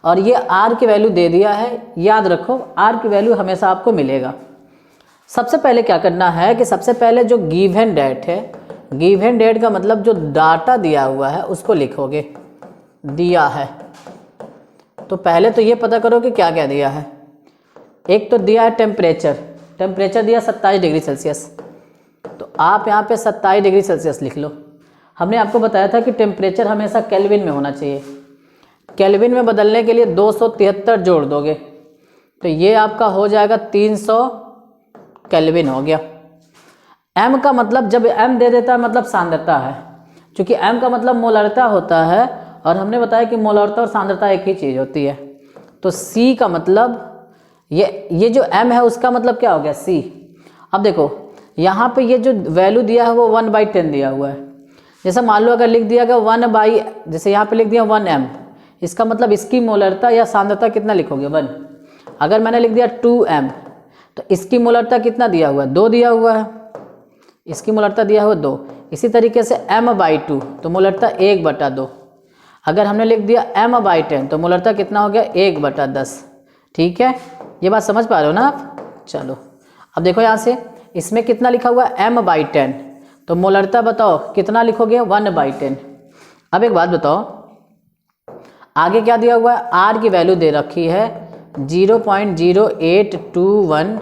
और ये R की वैल्यू दे दिया है। याद रखो R की वैल्यू हमेशा आपको मिलेगा। सबसे पहले क्या करना है कि सबसे पहले जो गिवन डेट है, गिवन डेट का मतलब जो डाटा दिया हुआ है उसको लिखोगे। दिया है तो पहले तो ये पता करो कि क्या क्या दिया है। एक तो दिया है टेम्परेचर, टेम्परेचर दिया 27 डिग्री सेल्सियस, तो आप यहाँ पे 27 डिग्री सेल्सियस लिख लो। हमने आपको बताया था कि टेम्परेचर हमेशा केल्विन में होना चाहिए। केल्विन में बदलने के लिए 273 जोड़ दोगे तो ये आपका हो जाएगा 300 केल्विन हो गया। m का मतलब जब m दे देता है मतलब सांद्रता है, क्योंकि m का मतलब मोलरता होता है, और हमने बताया कि मोलरता और सांद्रता एक ही चीज़ होती है। तो c का मतलब ये जो m है उसका मतलब क्या हो गया c। अब देखो यहाँ पे ये जो वैल्यू दिया है वो 1/10 दिया हुआ है। जैसे मान लो अगर लिख दिया गया जैसे यहाँ पे लिख दिया 1m, इसका मतलब इसकी मोलरता या सांद्रता कितना लिखोगे 1। अगर मैंने लिख दिया 2m तो इसकी मोलरता कितना दिया हुआ है 2 दिया हुआ है, इसकी मोलरता दिया हुआ 2। इसी तरीके से m/2 तो मोलरता 1/2। अगर हमने लिख दिया m/10 तो मोलरता कितना हो गया 1/10। ठीक है, ये बात समझ पा रहे हो ना आप? चलो अब देखो यहाँ से इसमें कितना लिखा हुआ है m/10, तो मोलरता बताओ कितना लिखोगे 1/10। अब एक बात बताओ आगे क्या दिया हुआ है, R की वैल्यू दे रखी है 0.0821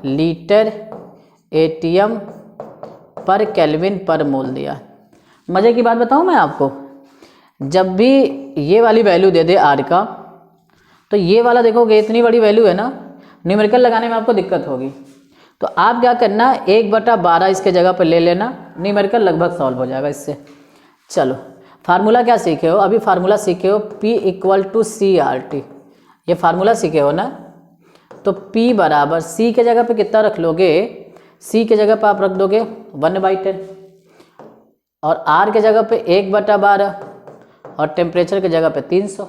लीटर एटीएम पर केल्विन पर मोल दिया। मज़े की बात बताऊं मैं आपको, जब भी ये वाली वैल्यू दे दे R का, तो ये वाला देखोगे इतनी बड़ी वैल्यू है ना, न्यूमेरिकल लगाने में आपको दिक्कत होगी। तो आप क्या करना 1/12 इसके जगह पर ले लेना, न्यूमेरिकल लगभग सॉल्व हो जाएगा इससे। चलो फार्मूला क्या सीखे हो, अभी फार्मूला सीखे हो P = CRT, ये फार्मूला सीखे हो ना। तो P बराबर C के जगह पे कितना रख लोगे, C के जगह पे आप रख दोगे 1/10, और R के जगह पे 1/12, और टेम्परेचर के जगह पे 300।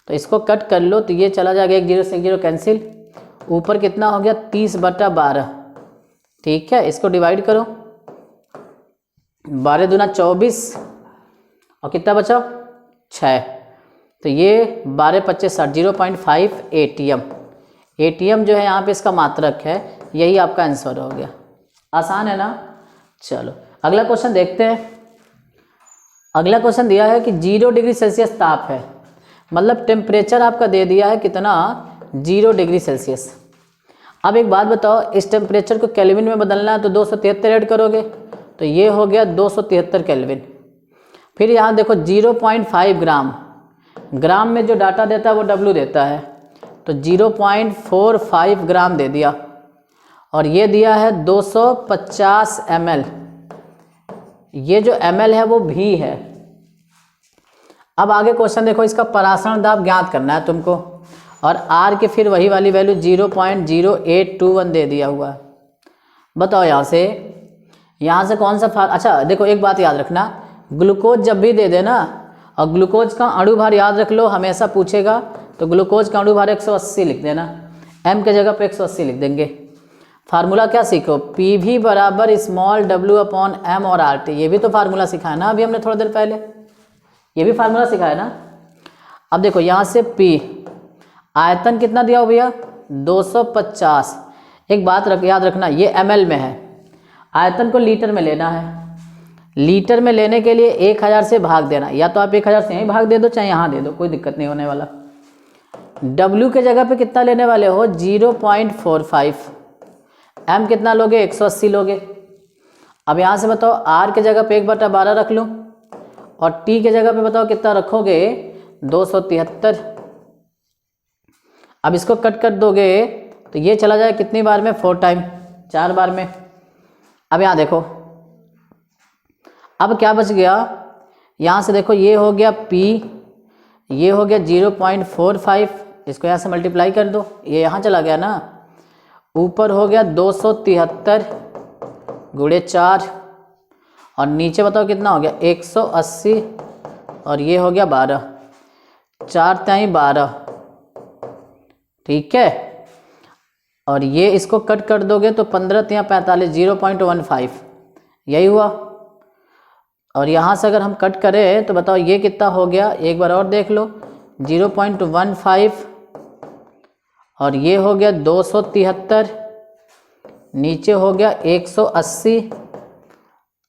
तो इसको कट कर लो तो ये चला जाएगा 1 0 से 1 0 कैंसिल, ऊपर कितना हो गया 30/12। ठीक है, इसको डिवाइड करो, 12 दूना 24, और कितना बचा 6। तो ये 12 25 60, 0.5 ATM। ATM जो है यहाँ पे इसका मात्रक है, यही आपका आंसर हो गया। आसान है ना? चलो अगला क्वेश्चन देखते हैं। अगला क्वेश्चन दिया है कि 0 डिग्री सेल्सियस ताप है, मतलब टेम्परेचर आपका दे दिया है कितना 0 डिग्री सेल्सियस। अब एक बात बताओ, इस टेम्परेचर को केल्विन में बदलना है तो 273 ऐड करोगे तो ये हो गया 273 केल्विन। फिर यहाँ देखो 0.5 ग्राम, ग्राम में जो डाटा देता है वो W देता है, तो 0.45 ग्राम दे दिया, और ये दिया है 250 ml। ये जो ml है वो भी है। अब आगे क्वेश्चन देखो, इसका परासरण दाब ज्ञात करना है तुमको, और R के फिर वही वाली वैल्यू 0.0821 दे दिया हुआ है। बताओ यहाँ से कौन सा अच्छा देखो एक बात याद रखना, ग्लूकोज जब भी दे देना, और ग्लूकोज का अणु भार याद रख लो, हमेशा पूछेगा, तो ग्लूकोज का अणु भार 180 लिख देना, m के जगह पे 180 लिख देंगे। फार्मूला क्या सीखो, PV बराबर स्मॉल w/m और RT, ये भी तो फार्मूला सिखाया ना अभी हमने थोड़ी देर पहले, ये भी फार्मूला सिखाया ना। अब देखो यहाँ से P आयतन कितना दिया हो भैया 250। एक बात याद रखना, ये ml में है, आयतन को लीटर में लेना है। लीटर में लेने के लिए 1000 से भाग देना, या तो आप 1000 से यहीं भाग दे दो चाहे यहाँ दे दो, कोई दिक्कत नहीं होने वाला। W के जगह पे कितना लेने वाले हो 0.45, M कितना लोगे 180 लोगे। अब यहाँ से बताओ R के जगह पे 1/12 रख लो, और T के जगह पे बताओ कितना रखोगे 273। अब इसको कट कर दोगे तो ये चला जाए कितनी बार में 4 टाइम, 4 बार में। अब यहाँ देखो अब क्या बच गया, यहाँ से देखो ये हो गया P, ये हो गया 0.45, इसको यहाँ से मल्टीप्लाई कर दो, ये यहाँ चला गया ना, ऊपर हो गया 273 गुणे 4 और नीचे बताओ कितना हो गया 180 और ये हो गया 12, 4 तिहाई 12, ठीक है। और ये इसको कट कर दोगे तो 15 तिहाई 45, 0.15 यही हुआ। और यहाँ से अगर हम कट करें तो बताओ ये कितना हो गया, एक बार और देख लो, 0.15 और ये हो गया 273, नीचे हो गया 180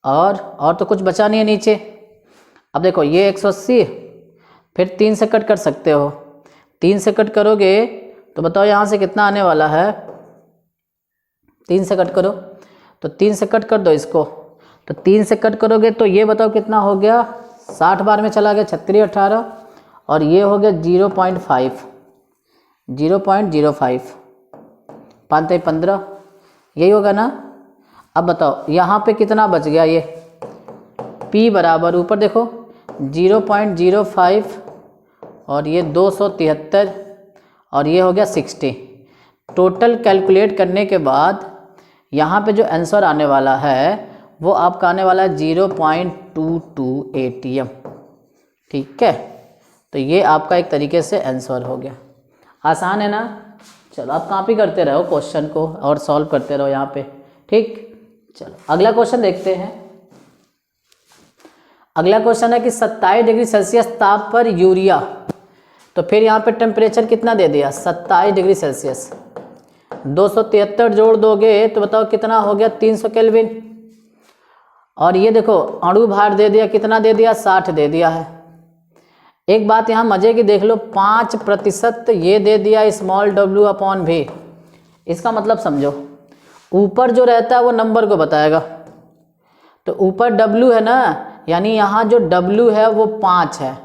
और तो कुछ बचा नहीं है नीचे। अब देखो ये 180 फिर 3 से कट कर सकते हो, 3 से कट करोगे तो बताओ यहाँ से कितना आने वाला है, 3 से कट करो तो 3 से कट कर दो इसको, तो 3 से कट करोगे तो ये बताओ कितना हो गया, 60 बार में चला गया 36 18 और ये हो गया 0.05, 5 तिहाई 15 यही होगा ना। अब बताओ यहाँ पे कितना बच गया, ये P बराबर ऊपर देखो 0.05 और ये 273 और ये हो गया 60। टोटल कैलकुलेट करने के बाद यहाँ पे जो आंसर आने वाला है वो आपका आने वाला है 0.22 ATM, ठीक है। तो ये आपका एक तरीके से आंसर हो गया, आसान है ना। चलो आप कॉपी करते रहो क्वेश्चन को और सॉल्व करते रहो यहाँ पे, ठीक। चलो अगला क्वेश्चन देखते हैं। अगला क्वेश्चन है कि 27 डिग्री सेल्सियस ताप पर यूरिया, तो फिर यहाँ पे टेम्परेचर कितना दे दिया 27 डिग्री सेल्सियस, 273 जोड़ दोगे तो बताओ कितना हो गया 300 केल्विन। और ये देखो अणु भार दे दिया, कितना दे दिया 60 दे दिया है। एक बात यहाँ मजे की देख लो, 5% ये दे दिया स्मॉल w/v, इसका मतलब समझो ऊपर जो रहता है वो नंबर को बताएगा, तो ऊपर w है ना, यानी यहाँ जो w है वो 5 है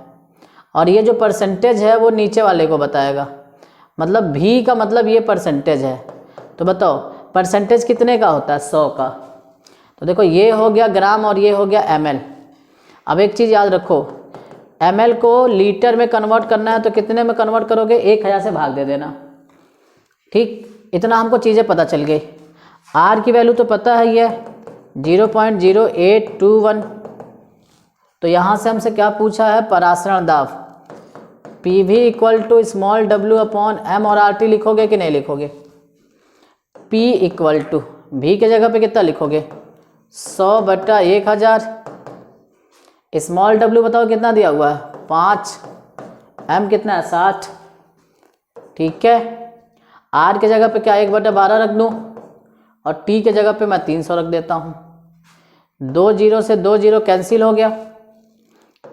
और ये जो परसेंटेज है वो नीचे वाले को बताएगा, मतलब v का मतलब ये परसेंटेज है। तो बताओ परसेंटेज कितने का होता है 100 का, तो देखो ये हो गया ग्राम और ये हो गया ml। अब एक चीज़ याद रखो, ml को लीटर में कन्वर्ट करना है तो कितने में कन्वर्ट करोगे, 1000 से भाग दे देना, ठीक। इतना हमको चीज़ें पता चल गई। r की वैल्यू तो पता है ये 0.0821, तो यहाँ से हमसे क्या पूछा है परासरण दाब, PV = स्मॉल w/m और RT लिखोगे कि नहीं लिखोगे, P = V के जगह पे कितना लिखोगे 100/1000, स्मॉल w बताओ कितना दिया हुआ है 5, m कितना है 60, ठीक है। r के जगह पे क्या 1/12 रख दूँ और t के जगह पे मैं 300 रख देता हूँ। 2 0 से 2 0 कैंसिल हो गया,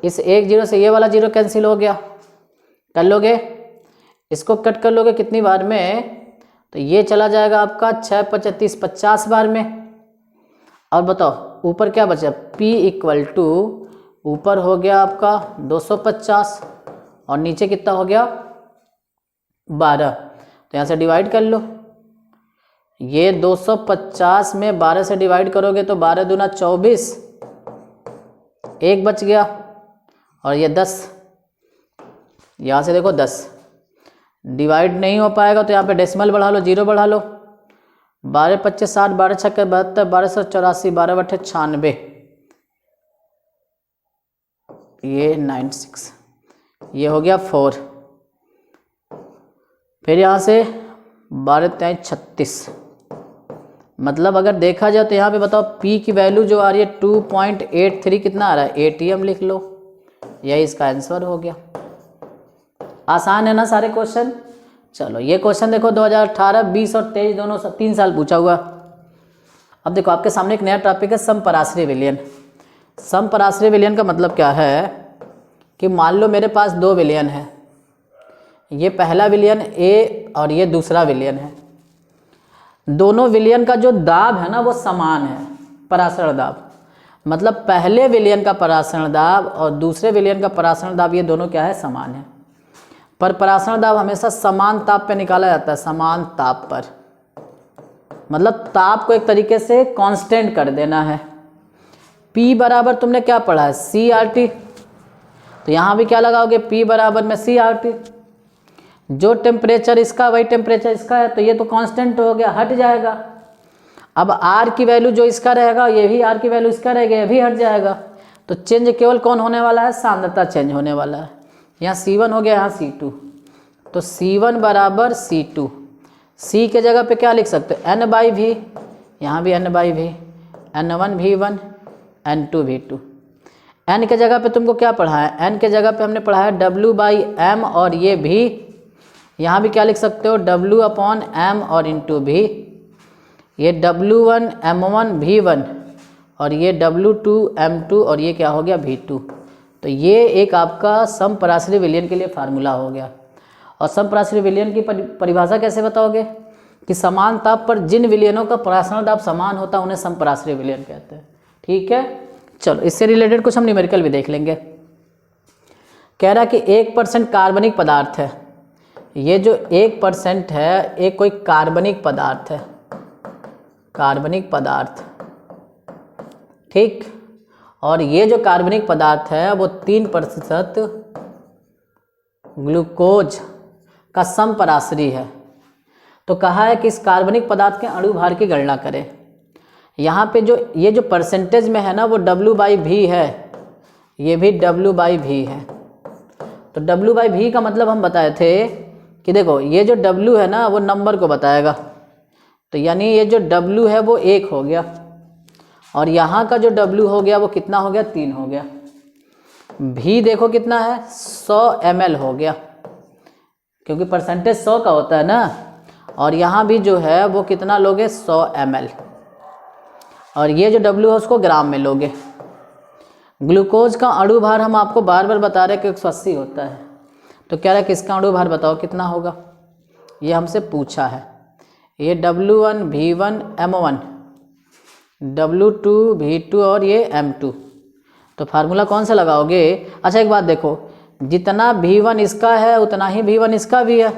इस 1 0 से ये वाला 0 कैंसिल हो गया, कर लोगे इसको कट कर लोगे कितनी बार में, तो ये चला जाएगा आपका 6 35 50 बार में। और बताओ ऊपर क्या बचा, P = ऊपर हो गया आपका 250 और नीचे कितना हो गया 12, तो यहाँ से डिवाइड कर लो, ये 250 में 12 से डिवाइड करोगे तो 12 दूना 24, 1 बच गया और ये 10, यहाँ से देखो 10 डिवाइड नहीं हो पाएगा तो यहाँ पे डेसिमल बढ़ा लो, 0 बढ़ा लो, 12 25 60, 12 6 72, 12 84, 12 बटे 96, ये 96, ये हो गया 4। फिर यहाँ से 12 तिहाई 36, मतलब अगर देखा जाए तो यहाँ पे बताओ P की वैल्यू जो आ रही है 2.83 कितना आ रहा है ATM लिख लो, यही इसका आंसर हो गया। आसान है ना सारे क्वेश्चन। चलो ये क्वेश्चन देखो 2018, 20 और 23 दोनों 3 साल पूछा हुआ। अब देखो आपके सामने एक नया टॉपिक है समपराश्रयी विलयन। समपराश्रयी विलयन का मतलब क्या है कि मान लो मेरे पास 2 विलयन है, ये पहला विलयन A और ये दूसरा विलयन है, दोनों विलयन का जो दाब है ना वो समान है, परासरण दाब, मतलब पहले विलयन का परासरण दाब और दूसरे विलयन का परासरण दाब ये दोनों क्या है समान है। पर परासरण दाब हमेशा समान ताप पे निकाला जाता है, समान ताप पर, मतलब ताप को एक तरीके से कांस्टेंट कर देना है। P बराबर तुमने क्या पढ़ा है CRT, तो यहाँ भी क्या लगाओगे, P बराबर में CRT। जो टेम्परेचर इसका वही टेम्परेचर इसका है, तो ये तो कांस्टेंट हो गया, हट जाएगा। अब R की वैल्यू जो इसका रहेगा, ये भी R की वैल्यू इसका रहेगा, ये भी हट जाएगा। तो चेंज केवल कौन होने वाला है, सांद्रता चेंज होने वाला है। यहाँ C1 हो गया, यहाँ C2, तो C1 बराबर C2। C के जगह पे क्या लिख सकते हो, N/V, यहाँ भी N/V, N1V1, N2V2। N के जगह पे तुमको क्या पढ़ा है, N के जगह पे हमने पढ़ा है W/M, और ये भी यहाँ भी क्या लिख सकते हो, W/M और इंटू भी, ये W1 M1 V1 और ये W2 M2 और ये क्या हो गया V2। तो ये एक आपका समपराश्रयी विलयन के लिए फार्मूला हो गया। और समपराश्रयी विलयन की परिभाषा कैसे बताओगे कि समान ताप पर जिन विलयनों का परासरण दाब समान होता है उन्हें समपराश्रयी विलयन कहते हैं। ठीक है, चलो इससे रिलेटेड कुछ हम न्यूमेरिकल भी देख लेंगे। कह रहा है कि 1% कार्बनिक पदार्थ है, ये जो 1% है एक कोई कार्बनिक पदार्थ है, कार्बनिक पदार्थ, ठीक। और ये जो कार्बनिक पदार्थ है वो 3% ग्लूकोज का समपराश्रयी है। तो कहा है कि इस कार्बनिक पदार्थ के अणु भार की गणना करें। यहाँ पे जो ये जो परसेंटेज में है ना वो W/V है, ये भी W/V है। तो W/V का मतलब हम बताए थे कि देखो ये जो W है ना वो नंबर को बताएगा, तो यानी ये जो W है वो 1 हो गया, और यहाँ का जो W हो गया वो कितना हो गया, 3 हो गया। V देखो कितना है, 100 ml हो गया, क्योंकि परसेंटेज 100 का होता है ना। और यहाँ भी जो है वो कितना लोगे, 100 ml, और ये जो W है उसको ग्राम में लोगे। ग्लूकोज का अणु भार हम आपको बार बार बता रहे हैं कि 180 होता है। तो कह रहा है कि इसका अणु भार बताओ कितना होगा, ये हमसे पूछा है। ये W1 V1 M1, W2 V2 और ये M2। तो फार्मूला कौन सा लगाओगे। अच्छा एक बात देखो, जितना V1 इसका है उतना ही V1 इसका भी है,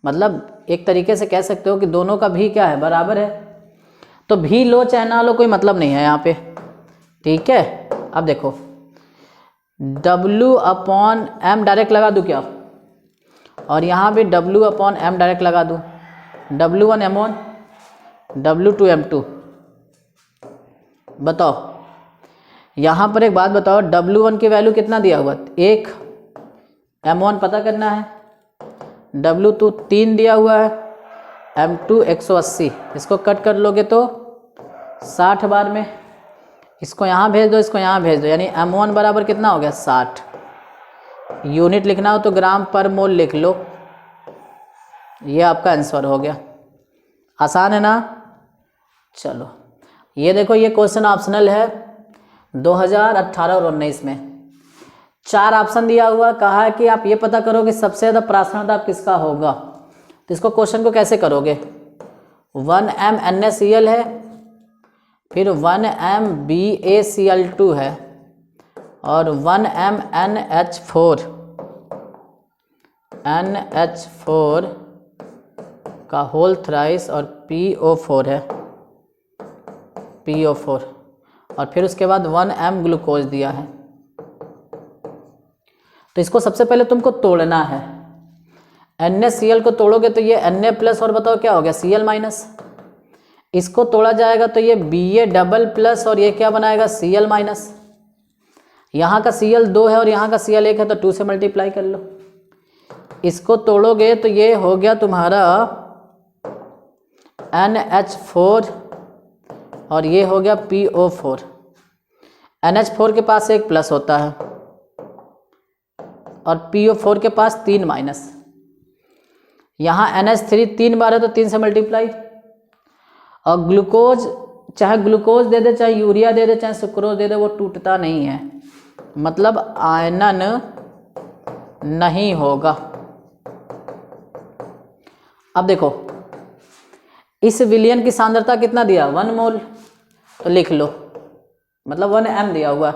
मतलब एक तरीके से कह सकते हो कि दोनों का भी क्या है, बराबर है। तो भी लो चाहे ना लो कोई मतलब नहीं है यहाँ पे, ठीक है। अब देखो W/M डायरेक्ट लगा दूँ क्या, और यहाँ भी W/M डायरेक्ट लगा दूँ, W1 M1 W2 M2। बताओ यहाँ पर एक बात बताओ, W1 की वैल्यू कितना दिया हुआ, 1, M1 पता करना है, W2 3 दिया हुआ है, M2 180। इसको कट कर लोगे तो 60 बार में, इसको यहाँ भेज दो, इसको यहाँ भेज दो, यानी M1 बराबर कितना हो गया, 60। यूनिट लिखना हो तो ग्राम पर मोल लिख लो, ये आपका आंसर हो गया। आसान है ना। चलो ये देखो, ये क्वेश्चन ऑप्शनल है 2018 और 19 में। 4 ऑप्शन दिया हुआ, कहा है कि आप ये पता करो कि सबसे ज़्यादा परासरण दाब किसका होगा। तो इसको क्वेश्चन को कैसे करोगे, 1m NaCl है, फिर 1m BaCl2 है, और 1m NH4 का होल थ्राइस, और PO4 है, PO4, और फिर उसके बाद 1m ग्लूकोज दिया है। तो इसको सबसे पहले तुमको तोड़ना है। NaCl को तोड़ोगे तो ये Na+ और बताओ क्या हो गया, Cl-। इसको तोड़ा जाएगा तो ये Ba++ और ये क्या बनाएगा, Cl-। यहाँ का Cl 2 है और यहाँ का Cl 1 है, तो 2 से मल्टीप्लाई कर लो। इसको तोड़ोगे तो ये हो गया तुम्हारा NH4 और ये हो गया PO4। NH4 के पास 1 प्लस होता है और PO4 के पास 3 माइनस। यहाँ NH3 3 बार है तो 3 से मल्टीप्लाई। और ग्लूकोज, चाहे ग्लूकोज दे दे, चाहे यूरिया दे दे, चाहे सुक्रोज दे दे, वो टूटता नहीं है, मतलब आयनन नहीं होगा। अब देखो इस विलयन की सांद्रता कितना दिया, 1 मोल, तो लिख लो, मतलब 1m दिया हुआ।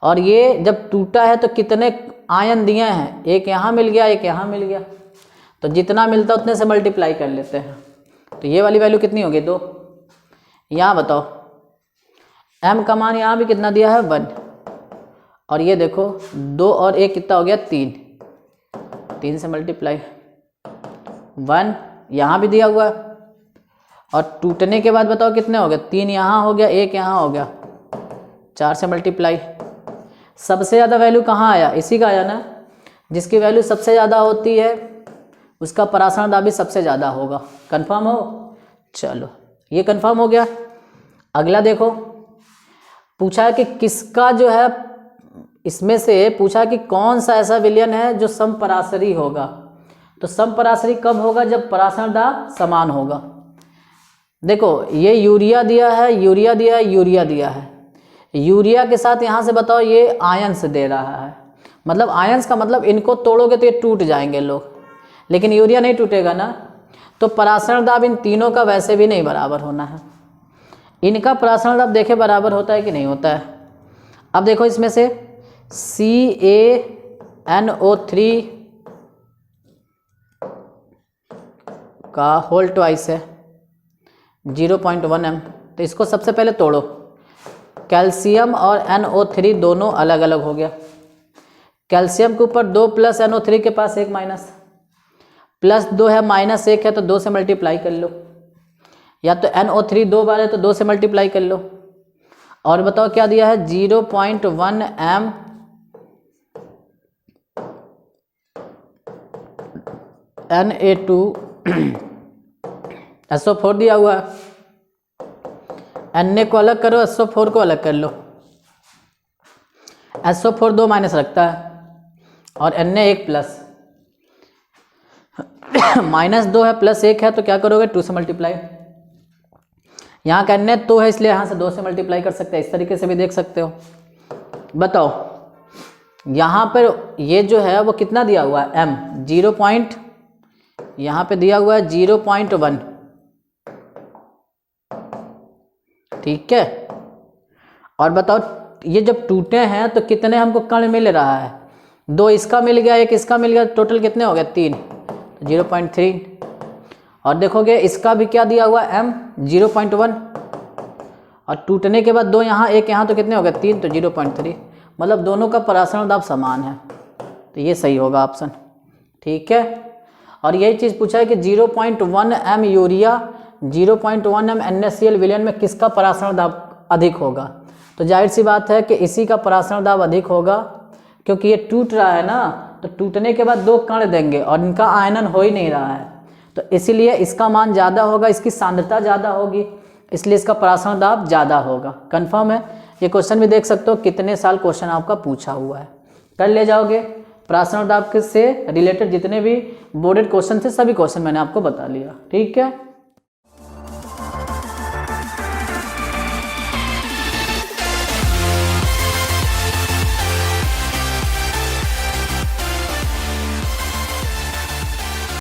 और ये जब टूटा है तो कितने आयन दिए हैं, एक यहाँ मिल गया, एक यहाँ मिल गया, तो जितना मिलता उतने से मल्टीप्लाई कर लेते हैं। तो ये वाली वैल्यू कितनी होगी, 2। यहाँ बताओ m का मान यहाँ भी कितना दिया है, 1, और ये देखो 2 और 1 कितना हो गया 3, 3 से मल्टीप्लाई 1 यहाँ भी दिया हुआ है और टूटने के बाद बताओ कितने हो गए 3 यहाँ हो गया 1 यहाँ हो गया 4 से मल्टीप्लाई। सबसे ज़्यादा वैल्यू कहाँ आया, इसी का आया ना, जिसकी वैल्यू सबसे ज़्यादा होती है उसका परासरण दाब भी सबसे ज़्यादा होगा। कंफर्म हो, चलो ये कंफर्म हो गया। अगला देखो पूछा है कि किसका जो है, इसमें से पूछा कि कौन सा ऐसा विलयन है जो समपरासरी होगा। तो समपरासरी कब होगा, जब परासरण दाब समान होगा। देखो ये यूरिया दिया है, यूरिया दिया है, यूरिया दिया है, यूरिया के साथ यहाँ से बताओ ये आयंस दे रहा है, मतलब आयंस का मतलब इनको तोड़ोगे तो ये टूट जाएंगे लोग, लेकिन यूरिया नहीं टूटेगा ना। तो परासरण दाब इन तीनों का वैसे भी नहीं बराबर होना है। इनका परासरण दाब देखे बराबर होता है कि नहीं होता है। अब देखो इसमें से CaNO3 का होल ट्वाइस है 0.1 m, तो इसको सबसे पहले तोड़ो। कैल्शियम और NO3 दोनों अलग अलग हो गया। कैल्शियम के ऊपर 2 प्लस NO3 के पास 1 माइनस, प्लस 2 है माइनस 1 है तो 2 से मल्टीप्लाई कर लो, या तो NO3 2 बार है तो 2 से मल्टीप्लाई कर लो। और बताओ क्या दिया है 0.1 m Na2SO4 दिया हुआ है। Na को अलग करो, SO4 को अलग कर लो। SO4 2 माइनस रखता है और Na 1 प्लस, माइनस 2 है प्लस 1 है तो क्या करोगे 2 से मल्टीप्लाई। यहाँ का Na 2 है इसलिए यहाँ से 2 से मल्टीप्लाई कर सकते हैं, इस तरीके से भी देख सकते हो। बताओ यहाँ पर ये जो है वो कितना दिया हुआ है m 0 पॉइंट, यहाँ पे दिया हुआ है 0.1, ठीक है। और बताओ ये जब टूटे हैं तो कितने हमको कण मिल रहा है, 2 इसका मिल गया 1 इसका मिल गया, टोटल कितने हो गए 3, 0.3। और देखोगे इसका भी क्या दिया हुआ m 0.1 और टूटने के बाद 2 यहाँ 1 यहाँ तो कितने हो गए 3, तो 0.3, मतलब दोनों का परासरण दाब समान है, तो ये सही होगा ऑप्शन, ठीक है। और यही चीज़ पूछा है कि 0.1 m यूरिया 0.1 m NaCl विलयन में किसका परासरण दाब अधिक होगा। तो जाहिर सी बात है कि इसी का परासरण दाब अधिक होगा, क्योंकि ये टूट रहा है ना, तो टूटने के बाद 2 कण देंगे और इनका आयनन हो ही नहीं रहा है, तो इसीलिए इसका मान ज़्यादा होगा, इसकी सांद्रता ज़्यादा होगी, इसलिए इसका परासरण दाब ज़्यादा होगा। कंफर्म है। ये क्वेश्चन भी देख सकते हो कितने साल क्वेश्चन आपका पूछा हुआ है, कर ले जाओगे। परासरण दाब से रिलेटेड जितने भी बोर्डेड क्वेश्चन थे सभी क्वेश्चन मैंने आपको बता लिया, ठीक है।